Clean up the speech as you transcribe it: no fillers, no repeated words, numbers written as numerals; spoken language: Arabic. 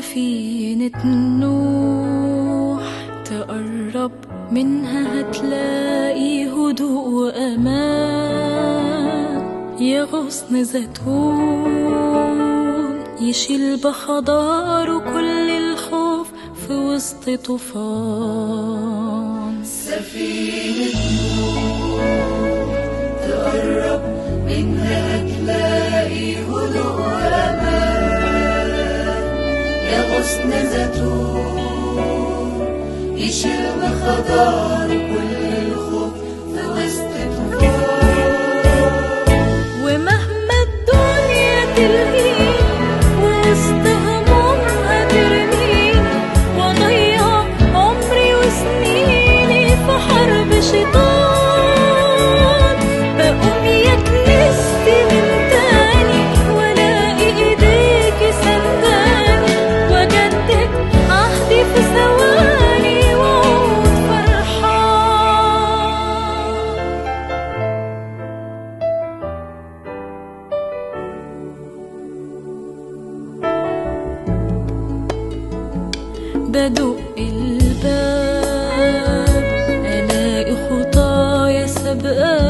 سفينة نوح، تقرب منها هتلاقي هدوء وأمان. يا غصن زيتون يشيل بخضاره كل الخوف في وسط طوفان. سفينة نوح تقرب منها هتلاقي هدوء وأمان. يا غصن زيتون يشيل بخضاره كل الخوف في وسط طوفان. ومهما الدنيا تلهيني وسط همومها ترميني، وأضيع عمري وسنيني في حرب شيطان، بقوم يا كنيستي من تاني والاقي ايديكي سنداني، واجدد عهدي في ثواني واعود فرحان. بدق الباب الاقي خطايا سابقة